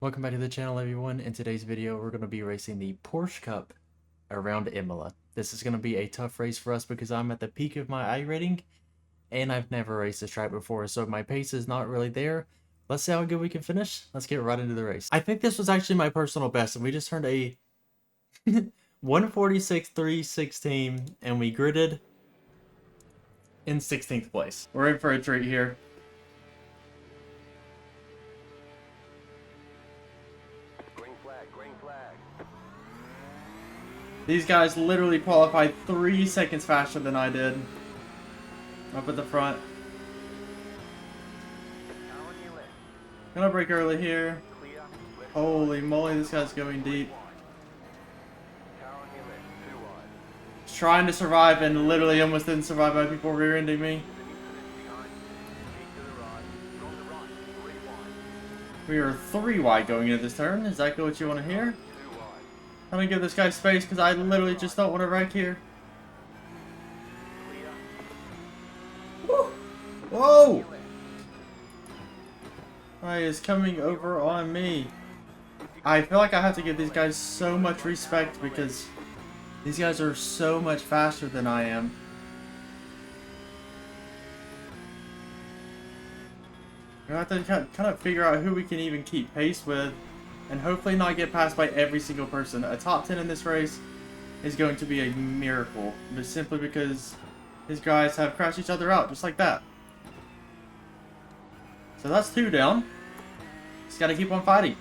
Welcome back to the channel, everyone. In today's video, we're going to be racing the Porsche Cup around Imola. This is going to be a tough race for us because I'm at the peak of my I rating, and I've never raced this track before, so my pace is not really there. Let's see how good we can finish. Let's get right into the race. I think this was actually my personal best, and we just turned a 146.316, and we gridded in 16th place. We're in for a treat here. Green flag. These guys literally qualified 3 seconds faster than I did. Up at the front. Gonna break early here. Holy moly, this guy's going deep. Trying to survive and literally almost didn't survive by people rear-ending me. We are 3 wide going into this turn. Is that what you want to hear? I'm gonna give this guy space because I literally just don't want to wreck here. Woo! Whoa! He is coming over on me. I feel like I have to give these guys so much respect because these guys are so much faster than I am. We have to kind of figure out who we can even keep pace with and hopefully not get passed by every single person. A top 10 in this race is going to be a miracle, but simply because these guys have crashed each other out just like that. So that's 2 down. Just gotta keep on fighting.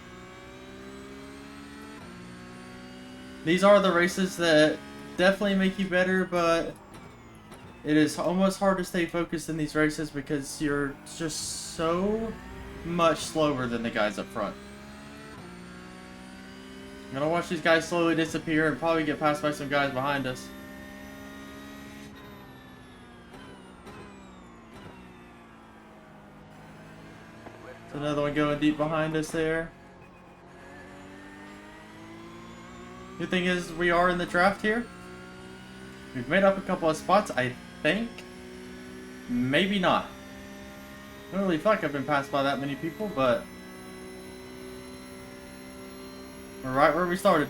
These are the races that definitely make you better, but it is almost hard to stay focused in these races because you're just so much slower than the guys up front. I'm gonna watch these guys slowly disappear and probably get passed by some guys behind us. There's another one going deep behind us there. Good thing is we are in the draft here. We've made up a couple of spots, I think. Maybe not. I don't really feel like I've been passed by that many people, but we're right where we started.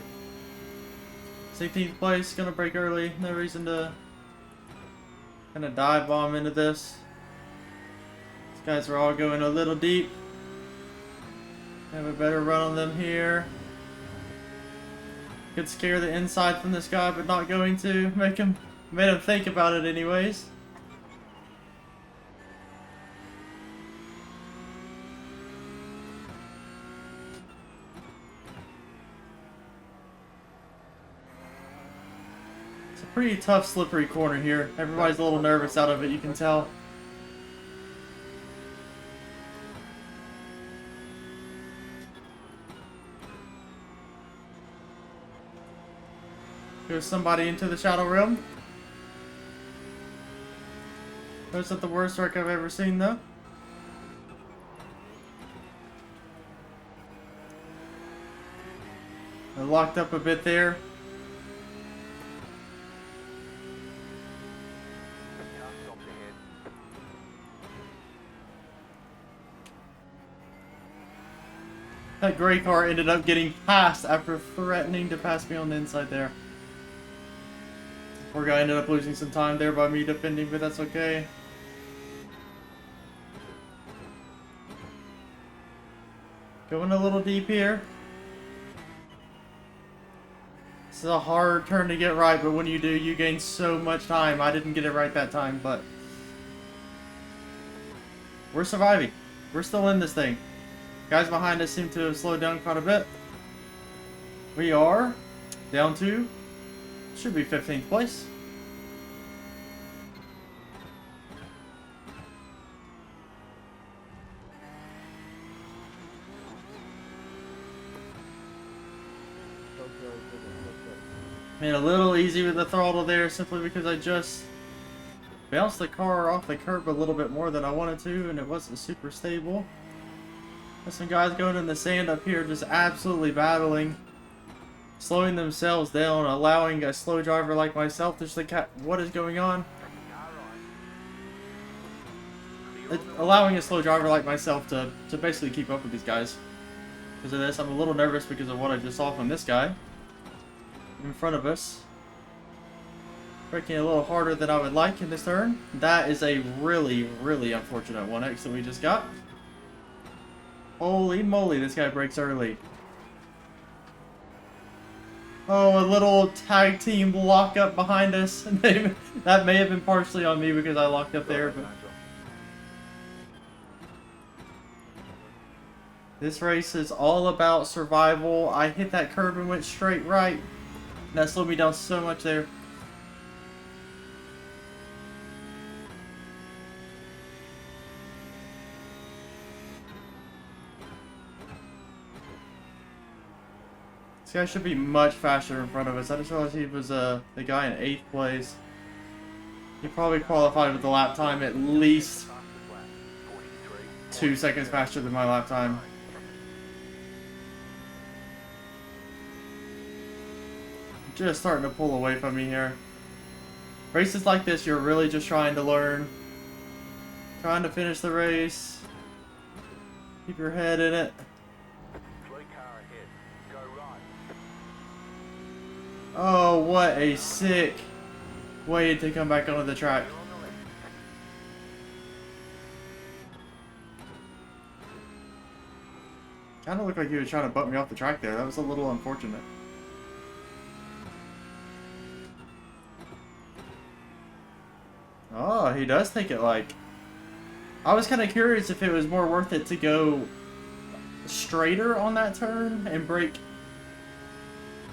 16th place, gonna break early. No reason to kind of dive bomb into this. These guys are all going a little deep. Have a better run on them here. Could scare the inside from this guy, but not going to. Made him think about it anyways. It's a pretty tough, slippery corner here. Everybody's a little nervous out of it, you can tell. Goes somebody into the shadow realm. That's not the worst wreck I've ever seen, though. I locked up a bit there. That gray car ended up getting passed after threatening to pass me on the inside there. Poor guy ended up losing some time there by me defending, but that's okay. Going a little deep here. This is a hard turn to get right, but when you do, you gain so much time. I didn't get it right that time, but we're surviving. We're still in this thing. Guys behind us seem to have slowed down quite a bit. We are down to, should be 15th place. Made a little easy with the throttle there simply because I just bounced the car off the curb a little bit more than I wanted to and it wasn't super stable. There's some guys going in the sand up here just absolutely battling, slowing themselves down, allowing a slow driver like myself to just like, what is going on? Allowing a slow driver like myself to basically keep up with these guys. because of this. I'm a little nervous because of what I just saw from this guy in front of us. Braking a little harder than I would like in this turn. That is a really, really unfortunate 1X that we just got. Holy moly, this guy brakes early. Oh, a little tag team lock up behind us. That may have been partially on me because I locked up there, but this race is all about survival. I hit that curb and went straight right. That slowed me down so much there. This guy should be much faster in front of us. I just realized he was the guy in 8th place. He probably qualified with the lap time at least 2 seconds faster than my lap time. Just starting to pull away from me here. Races like this, you're really just trying to learn. Trying to finish the race. Keep your head in it. Oh, what a sick way to come back onto the track. Kind of looked like he was trying to butt me off the track there. That was a little unfortunate. Oh, he does take it like... I was kind of curious if it was more worth it to go straighter on that turn and brake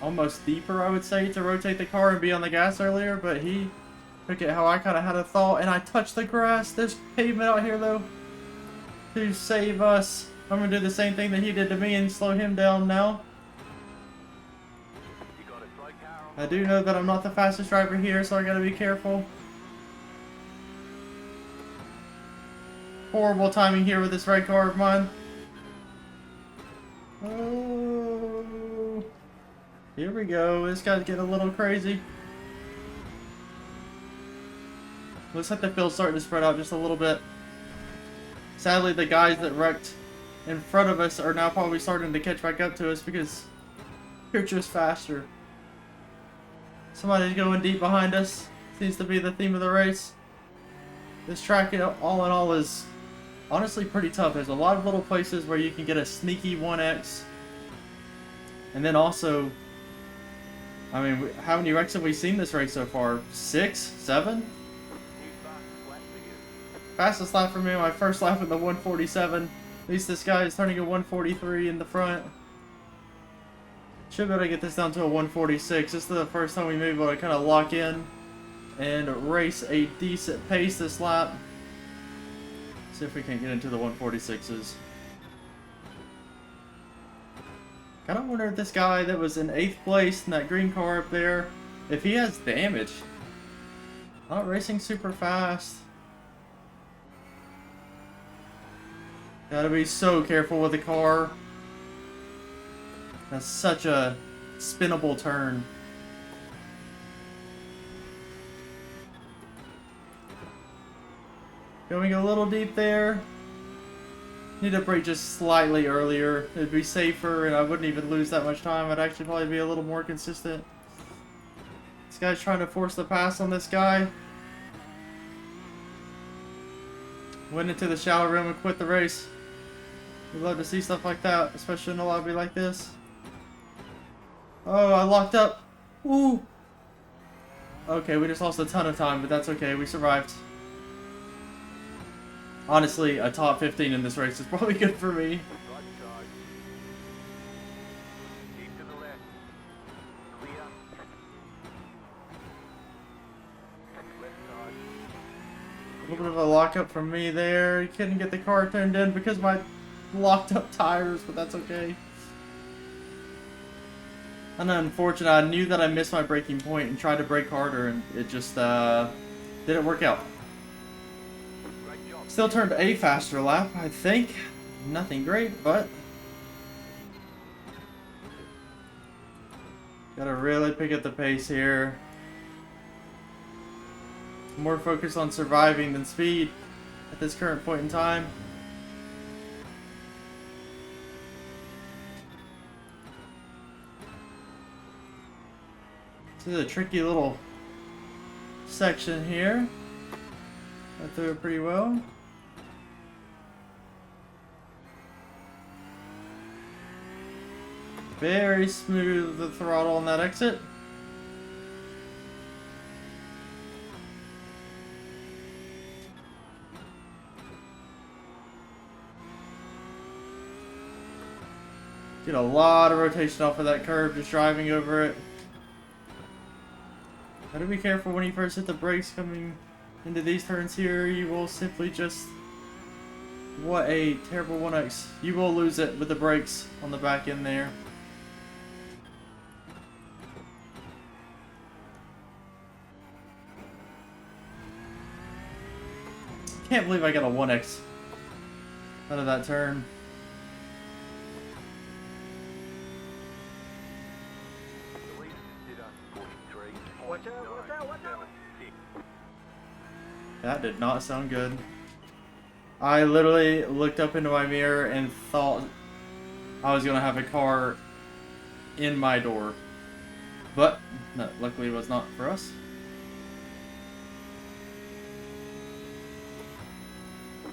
almost deeper, I would say, to rotate the car and be on the gas earlier, but he took it how I kind of had a thought, and I touched the grass. There's pavement out here, though, to save us. I'm going to do the same thing that he did to me and slow him down now. I do know that I'm not the fastest driver here, so I got to be careful. Horrible timing here with this red car of mine. Oh, here we go. This guy's getting a little crazy. Looks like the field's starting to spread out just a little bit. Sadly, the guys that wrecked in front of us are now probably starting to catch back up to us because they're just faster. Somebody's going deep behind us. Seems to be the theme of the race. This track, all in all, is honestly pretty tough. There's a lot of little places where you can get a sneaky 1X. And then also, I mean, how many wrecks have we seen this race so far? 6? 7? Fastest lap for me, my first lap in the 147. At least this guy is turning a 143 in the front. Should be able to get this down to a 146. This is the first time we may be able to kind of lock in and race a decent pace this lap. See if we can get into the 146s. Kind of wonder if this guy that was in 8th place in that green car up there, if he has damage. Not racing super fast. Gotta be so careful with the car. That's such a spinnable turn. Going a little deep there. Need to brake just slightly earlier. It'd be safer and I wouldn't even lose that much time. I'd actually probably be a little more consistent. This guy's trying to force the pass on this guy. Went into the shower room and quit the race. We'd love to see stuff like that, especially in a lobby like this. Oh, I locked up. Ooh. Okay, we just lost a ton of time, but that's okay. We survived. Honestly, a top 15 in this race is probably good for me. A little bit of a lockup from me there. He couldn't get the car turned in because of my locked up tires, but that's okay. And unfortunate, I knew that I missed my braking point and tried to brake harder, and it just didn't work out. Still turned a faster lap, I think. Nothing great, but gotta really pick up the pace here. More focused on surviving than speed at this current point in time. This is a tricky little section here. I threw it pretty well. Very smooth the throttle on that exit. Get a lot of rotation off of that curve just driving over it. Gotta be careful when you first hit the brakes coming into these turns here. You will simply just... What a terrible 1X. You will lose it with the brakes on the back end there. Can't believe I got a 1X out of that turn. That did not sound good. I literally looked up into my mirror and thought I was gonna have a car in my door. But, no, luckily it was not for us.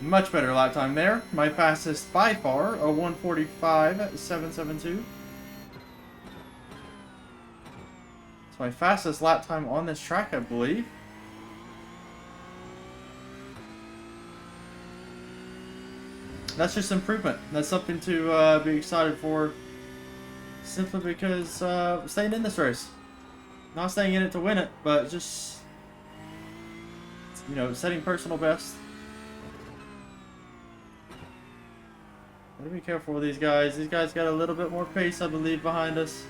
Much better lap time there. My fastest by far, a 1:45.772. It's my fastest lap time on this track, I believe. That's just improvement. That's something to be excited for. Simply because staying in this race. Not staying in it to win it, but just, you know, setting personal best. Gotta be careful with these guys. These guys got a little bit more pace, I believe, behind us.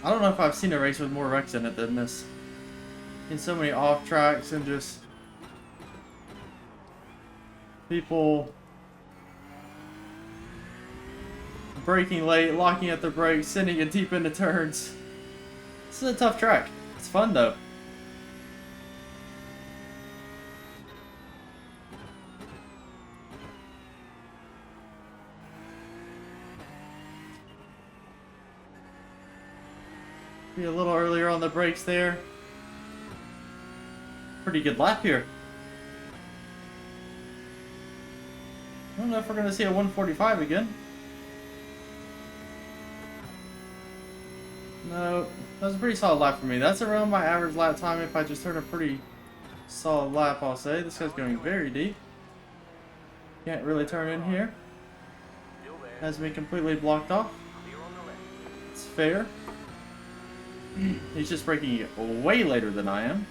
I don't know if I've seen a race with more wrecks in it than this. In so many off tracks and just people braking late, locking at the brakes, sending it deep into turns. This is a tough track. It's fun though. Be a little earlier on the brakes there. Pretty good lap here. I don't know if we're going to see a 1:45 again. No, that was a pretty solid lap for me. That's around my average lap time if I just turn a pretty solid lap, I'll say. This guy's going very deep. Can't really turn in here. Has me completely blocked off. It's fair. He's just braking way later than I am.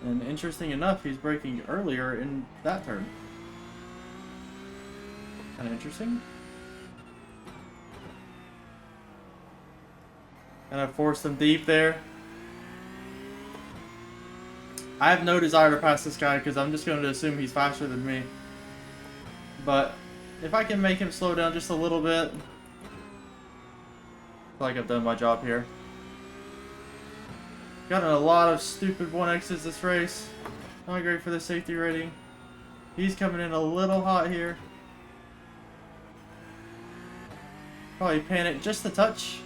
And interesting enough, he's braking earlier in that turn. Kind of interesting. And I forced him deep there. I have no desire to pass this guy because I'm just going to assume he's faster than me. But if I can make him slow down just a little bit, I feel like I've done my job here. Gotten a lot of stupid 1X's this race. Not great for the safety rating. He's coming in a little hot here. Probably panicked just a touch.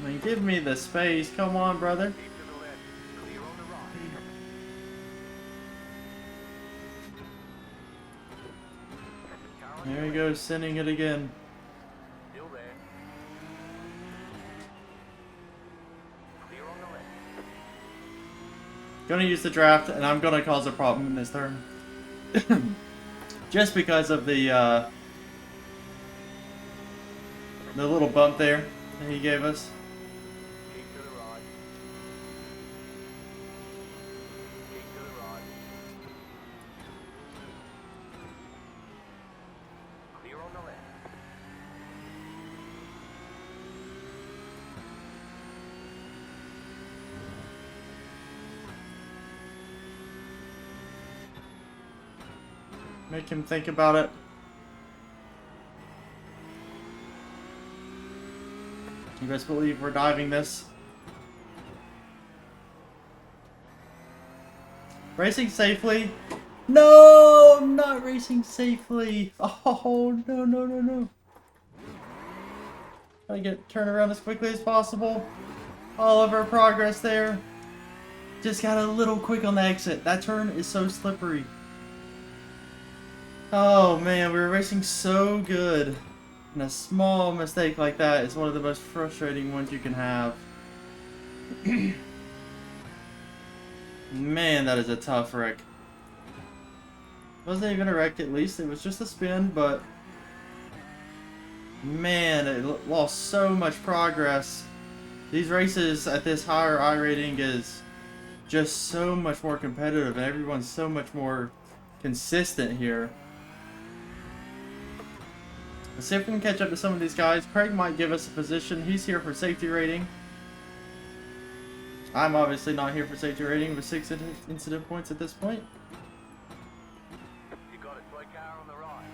I mean, give me the space. Come on, brother. There he goes, sending it again. Gonna use the draft, and I'm gonna cause a problem in this turn. Just because of the little bump there that he gave us. Make him think about it. You guys believe we're diving this? Racing safely? No, I'm not racing safely. Oh, no, no, no, no. Gotta get turned around as quickly as possible. All of our progress there. Just got a little quick on the exit. That turn is so slippery. Oh man, we were racing so good. And a small mistake like that is one of the most frustrating ones you can have. Man, that is a tough wreck. Wasn't even a wreck, at least. It was just a spin, but man, it lost so much progress. These races at this higher I rating is just so much more competitive, and everyone's so much more consistent here. Let's see if we can catch up to some of these guys. Craig might give us a position. He's here for safety rating. I'm obviously not here for safety rating with 6 incident points at this point. You got it, toy car on the right.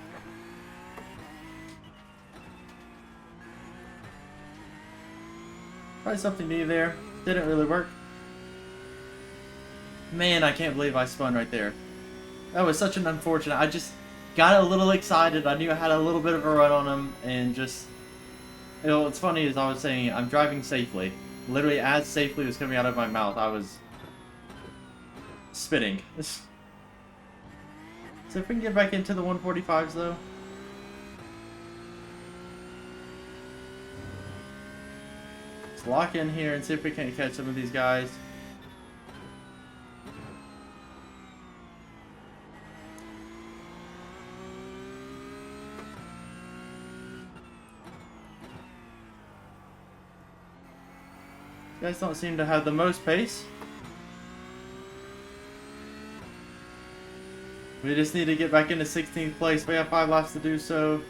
Tried something new there. Didn't really work. Man, I can't believe I spun right there. That was such an unfortunate. I just got a little excited. I knew I had a little bit of a run on him, and just, you know, what's funny is I was saying I'm driving safely. Literally, as safely was coming out of my mouth, I was spitting. So if we can get back into the 145s though. Let's lock in here and see if we can't catch some of these guys. You guys don't seem to have the most pace. We just need to get back into 16th place. We have 5 laps to do so.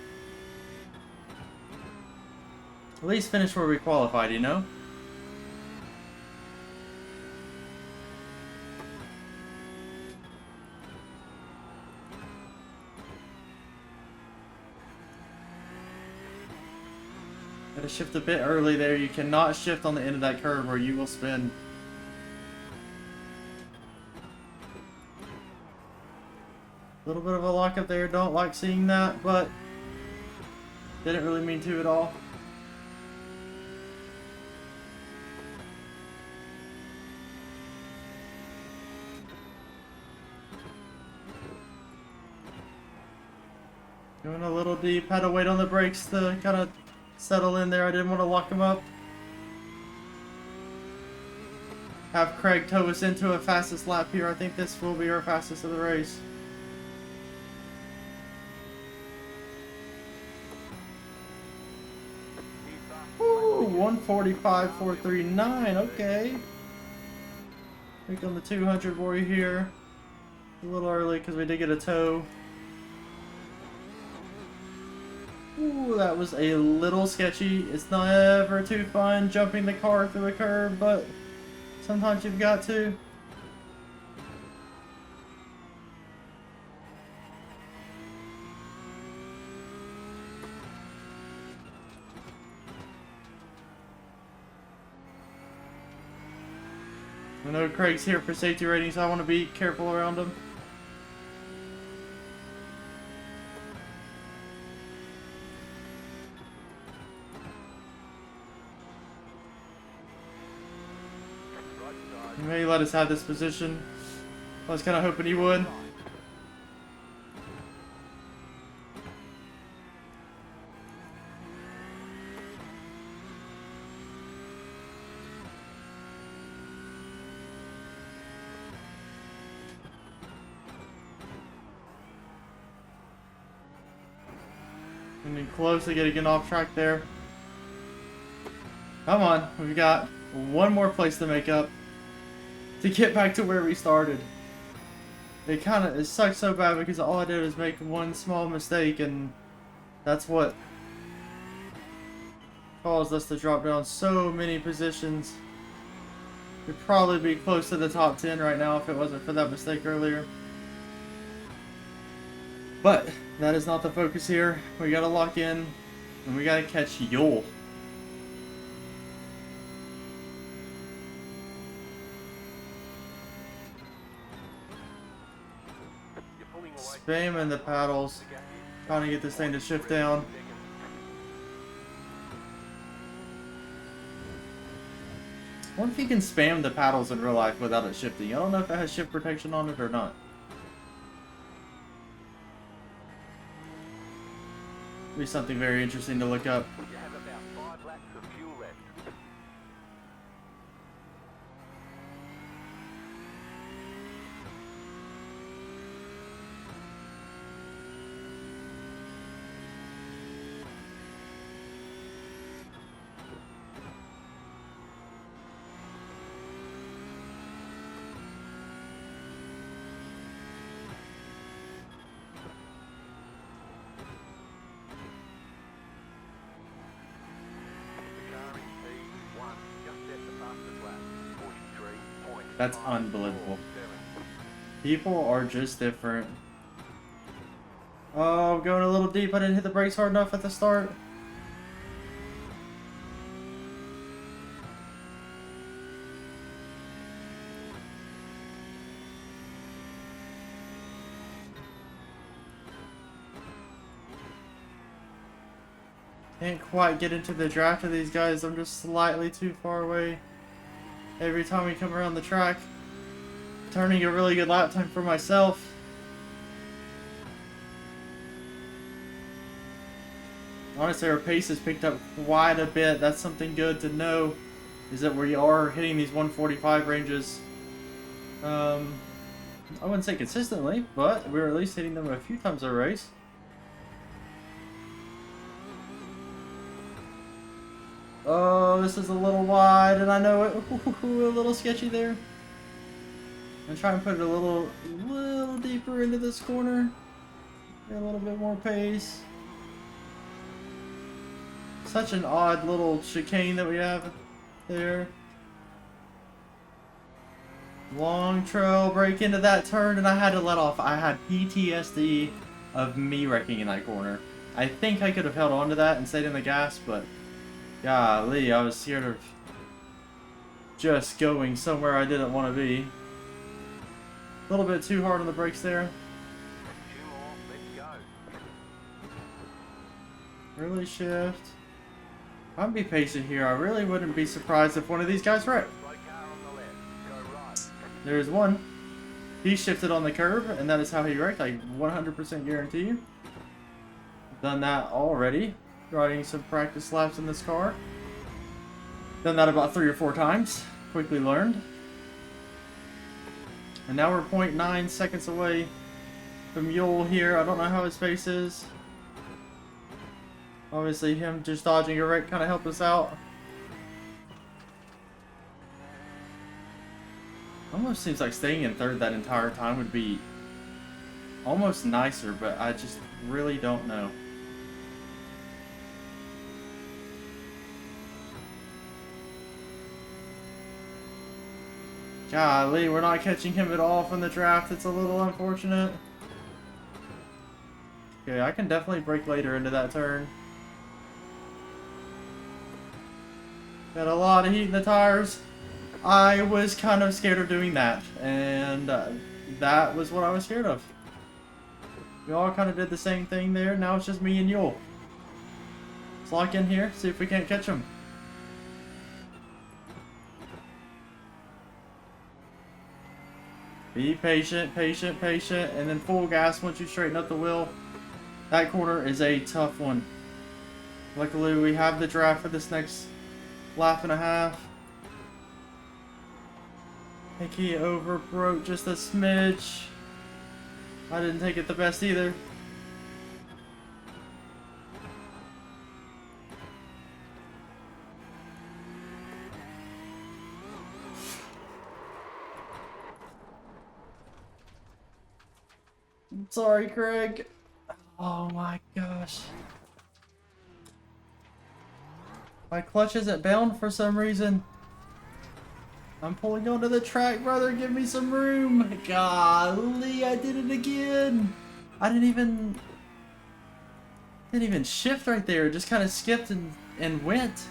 At least finish where we qualified, you know? Gotta shift a bit early there. You cannot shift on the end of that curve or you will spin. A little bit of a lockup there. Don't like seeing that, but didn't really mean to at all. Going a little deep. Had to wait on the brakes to kind of settle in there. I didn't want to lock him up. Have Craig tow us into a fastest lap here. I think this will be our fastest of the race. Ooh, 145.439. Okay. Pick on the 200 boy here. A little early because we did get a tow. Ooh, that was a little sketchy. It's never too fun jumping the car through a curve, but sometimes you've got to. I know Craig's here for safety rating, so I want to be careful around him. He may let us have this position. I was kind of hoping he would. Getting close to getting off track there. Come on, we've got one more place to make up to get back to where we started. It sucks so bad because all I did was make one small mistake, and that's what caused us to drop down so many positions. We'd probably be close to the top 10 right now if it wasn't for that mistake earlier. But that is not the focus here. We gotta lock in, and we gotta catch Yule. You're pulling away. Spamming the paddles, trying to get this thing to shift down. I wonder if you can spam the paddles in real life without it shifting. I don't know if it has shift protection on it or not. Be something very interesting to look up. You have about 5 laps of fuel left. That's unbelievable. People are just different. Oh, I'm going a little deep. I didn't hit the brakes hard enough at the start. Can't quite get into the draft of these guys. I'm just slightly too far away. Every time we come around the track, turning a really good lap time for myself. Honestly, our pace has picked up quite a bit. That's something good to know, is that we are hitting these 145 ranges. I wouldn't say consistently, but we're at least hitting them a few times a race. Oh, this is a little wide, and I know it. A little sketchy there. I'm trying to put it a little deeper into this corner. Get a little bit more pace. Such an odd little chicane that we have there. Long trail, break into that turn, and I had to let off. I had PTSD of me wrecking in that corner. I think I could have held on to that and stayed in the gas, but golly, I was scared of just going somewhere I didn't want to be. A little bit too hard on the brakes there. 2 more, let's go. Really shift. I'd be patient here. I really wouldn't be surprised if one of these guys wrecked. Slow car on the left, go right. There's one. He shifted on the curb, and that is how he wrecked. I 100% guarantee you. Done that already. Riding some practice laps in this car. Done that about 3 or 4 times. Quickly learned. And now we're 0.9 seconds away from Yule here. I don't know how his pace is. Obviously him just dodging a wreck kind of helped us out. Almost seems like staying in third that entire time would be almost nicer, but I just really don't know. Golly, we're not catching him at all from the draft. It's a little unfortunate. Okay, I can definitely brake later into that turn. Got a lot of heat in the tires. I was kind of scared of doing that, and that was what I was scared of. We all kind of did the same thing there. Now it's just me and Yule. Let's lock in here, see if we can't catch him. Be patient, patient, patient, and then full gas once you straighten up the wheel. That corner is a tough one. Luckily, we have the draft for this next lap and a half. I think he overbroke just a smidge. I didn't take it the best either. I'm sorry, Craig. Oh my gosh. My clutch isn't bound for some reason. I'm pulling onto the track, brother. Give me some room. Golly, I did it again. I didn't even shift right there. It just kind of skipped and went.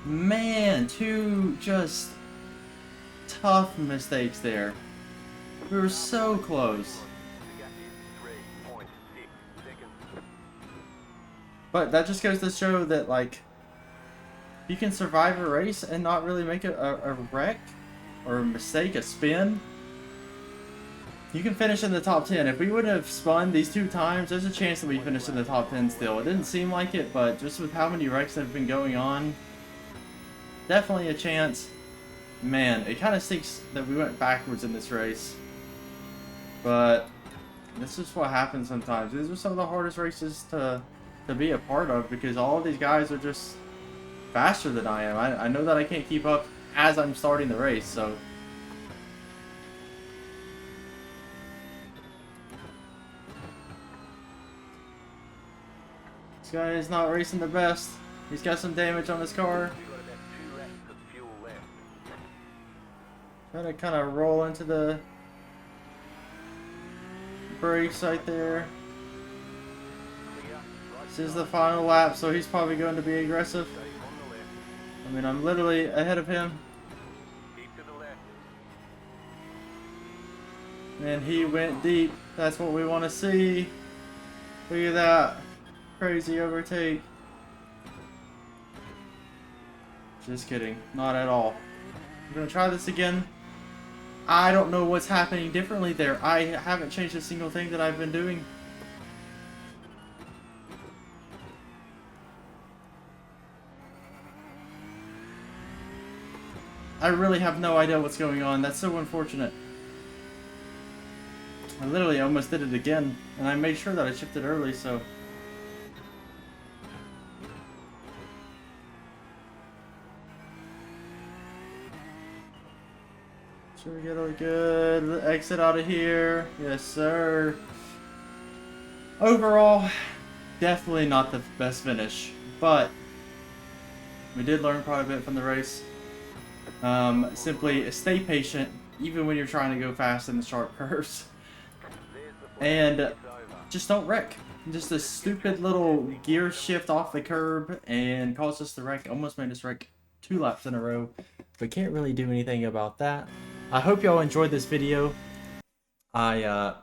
Man, two just tough mistakes there. We were so close. The gap is 3.6 seconds. But that just goes to show that, like, you can survive a race and not really make a wreck or a mistake, a spin. You can finish in the top 10. If we would have spun these 2 times, there's a chance that we finished in the top 10 still. It didn't seem like it, but just with how many wrecks have been going on, definitely a chance. Man, it kind of stinks that we went backwards in this race. But this is what happens sometimes. These are some of the hardest races to be a part of because all of these guys are just faster than I am. I know that I can't keep up as I'm starting the race, so... This guy is not racing the best. He's got some damage on his car. You've got about 2 laps of fuel left. Trying to kind of roll into the brakes right there. Clear. Right This is the final lap, so he's probably going to be aggressive. stay on the left. I mean, I'm literally ahead of him. Keep to the left. And he went deep. That's what we want to see. Look at that. Crazy overtake. Just kidding. Not at all. I'm going to try this again. I don't know what's happening differently there. I haven't changed a single thing that I've been doing. I really have no idea what's going on. That's so unfortunate. I literally almost did it again, and I made sure that I shifted early, so... Should we get a good exit out of here? Yes, sir. Overall, definitely not the best finish, but we did learn quite a bit from the race. Simply stay patient, even when you're trying to go fast in the sharp curves. There's the flag. And It's over. just don't wreck. Just a stupid little gear shift off the curb and caused us to wreck. Almost made us wreck 2 laps in a row. But can't really do anything about that. I hope y'all enjoyed this video. I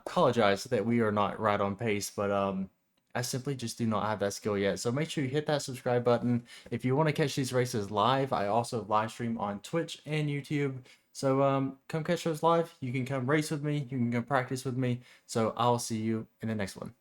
apologize that we are not right on pace, but I simply just do not have that skill yet. So make sure you hit that subscribe button. If you want to catch these races live, I also live stream on Twitch and YouTube. So come catch those live. You can come race with me. You can come practice with me. So I'll see you in the next one.